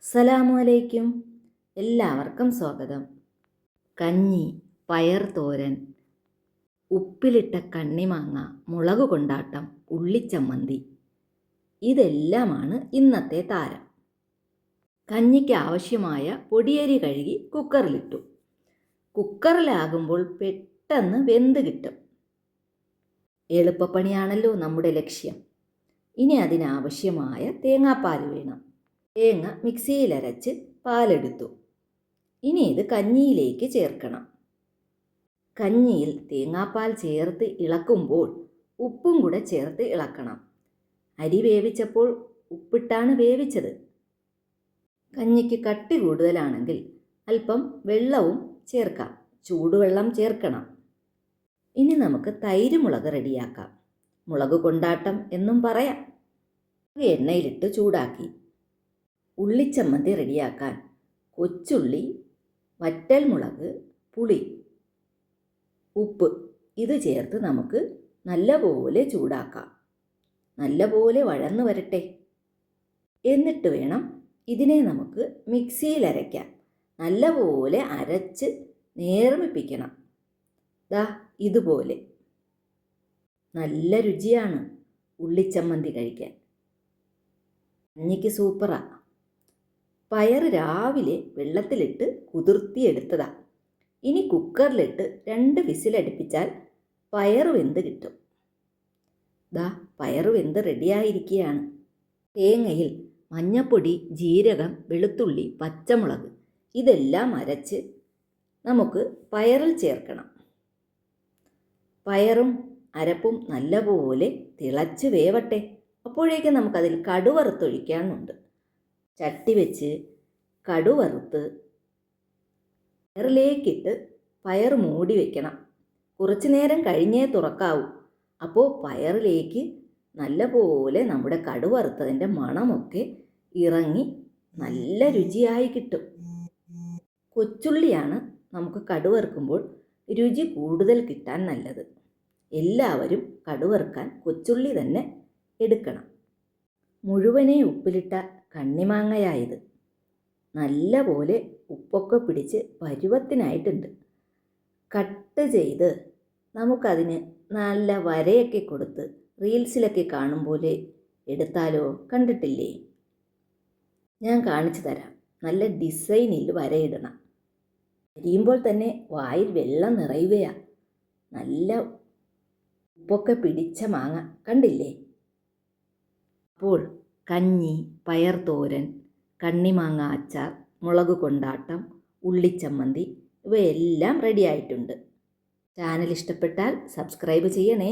അസ്സലാമു അലൈക്കും. എല്ലാവർക്കും സ്വാഗതം. കഞ്ഞി, പയർ തോരൻ, ഉപ്പിലിട്ട കണ്ണിമാങ്ങ, മുളക് കൊണ്ടാട്ടം, ഉള്ളിച്ചമ്മന്തി ഇതെല്ലാമാണ് ഇന്നത്തെ താരം. കഞ്ഞിക്ക് ആവശ്യമായ പൊടിയരി കഴുകി കുക്കറിലിട്ടു. കുക്കറിലാകുമ്പോൾ പെട്ടെന്ന് വെന്ത് കിട്ടും. എളുപ്പപ്പണിയാണല്ലോ നമ്മുടെ ലക്ഷ്യം. ഇനി അതിനാവശ്യമായ തേങ്ങാപ്പാൽ വേണം. തേങ്ങ മിക്സിയിലരച്ച് പാലെടുത്തു. ഇനി ഇത് കഞ്ഞിയിലേക്ക് ചേർക്കണം. കഞ്ഞിയിൽ തേങ്ങാപ്പാൽ ചേർത്ത് ഇളക്കുമ്പോൾ ഉപ്പും കൂടെ ചേർത്ത് ഇളക്കണം. അരി വേവിച്ചപ്പോൾ ഉപ്പിട്ടാണ് വേവിച്ചത്. കഞ്ഞിക്ക് കട്ടി കൂടുതലാണെങ്കിൽ അല്പം വെള്ളവും ചേർക്കാം. ചൂടുവെള്ളം ചേർക്കണം. ഇനി നമുക്ക് തൈര് മുളക് റെഡിയാക്കാം. മുളക് കൊണ്ടാട്ടം എന്നും പറയാം. എണ്ണയിലിട്ട് ചൂടാക്കി. ഉള്ളിച്ചമ്മന്തി റെഡിയാക്കാൻ കൊച്ചുള്ളി, വറ്റൽമുളക്, പുളി, ഉപ്പ് ഇത് ചേർത്ത് നമുക്ക് നല്ലപോലെ ചൂടാക്കാം. നല്ലപോലെ വഴന്നു വരട്ടെ. എന്നിട്ട് വേണം ഇതിനെ നമുക്ക് മിക്സിയിൽ അരയ്ക്കാൻ. നല്ലപോലെ അരച്ച് നേർമ്മിപ്പിക്കണം. ദാ ഇതുപോലെ. നല്ല രുചിയാണ് ഉള്ളിച്ചമ്മന്തി കഴിക്കാൻ. കഞ്ഞിക്ക് സൂപ്പറാ. പയർ രാവിലെ വെള്ളത്തിലിട്ട് കുതിർത്തിയെടുത്തതാ. ഇനി കുക്കറിലിട്ട് 2 വിസിലടുപ്പിച്ചാൽ പയർ വെന്ത് കിട്ടും. ദാ പയർ വെന്ത് റെഡിയായിരിക്കുകയാണ്. തേങ്ങയിൽ മഞ്ഞപ്പൊടി, ജീരകം, വെളുത്തുള്ളി, പച്ചമുളക് ഇതെല്ലാം അരച്ച് നമുക്ക് പയറിൽ ചേർക്കണം. പയറും അരപ്പും നല്ലപോലെ തിളച്ച് വേവട്ടെ. അപ്പോഴേക്കും നമുക്കതിൽ കടുവറുത്തൊഴിക്കാനുണ്ട്. ചട്ടി വെച്ച് കടുവറുത്ത് പയറിലേക്കിട്ട് പയർ മൂടി വയ്ക്കണം. കുറച്ചു നേരം കഴിഞ്ഞേ തുറക്കാവൂ. അപ്പോൾ പയറിലേക്ക് നല്ലപോലെ നമ്മുടെ കടുവറുത്തതിൻ്റെ മണമൊക്കെ ഇറങ്ങി നല്ല രുചിയായി കിട്ടും. കൊച്ചുള്ളിയാണ് നമുക്ക് കടുവറുക്കുമ്പോൾ രുചി കൂടുതൽ കിട്ടാൻ നല്ലത്. എല്ലാവരും കടുവറുക്കാൻ കൊച്ചുള്ളി തന്നെ എടുക്കണം. മുഴുവനെ ഉപ്പിലിട്ട കണ്ണിമാങ്ങയായത്. നല്ല പോലെ ഉപ്പൊക്കെ പിടിച്ച് പരുവത്തിനായിട്ടുണ്ട്. കട്ട് ചെയ്ത് നമുക്കതിന് നല്ല വരയൊക്കെ കൊടുത്ത് റീൽസിലൊക്കെ കാണും പോലെ എടുത്താലോ? കണ്ടിട്ടില്ലേ? ഞാൻ കാണിച്ചു തരാം. നല്ല ഡിസൈനിൽ വരയിടണം. എരിയുമ്പോൾ തന്നെ വായിൽ വെള്ളം നിറയുകയാണ്. നല്ല ഉപ്പൊക്കെ പിടിച്ച മാങ്ങ കണ്ടില്ലേ? അപ്പോൾ കഞ്ഞി, പയർ തോരൻ, കണ്ണിമാങ്ങ അച്ചാർ, മുളക് കൊണ്ടാട്ടം, ഉള്ളിച്ചമ്മന്തി ഇവയെല്ലാം റെഡിയായിട്ടുണ്ട്. ചാനൽ ഇഷ്ടപ്പെട്ടാൽ സബ്സ്ക്രൈബ് ചെയ്യണേ.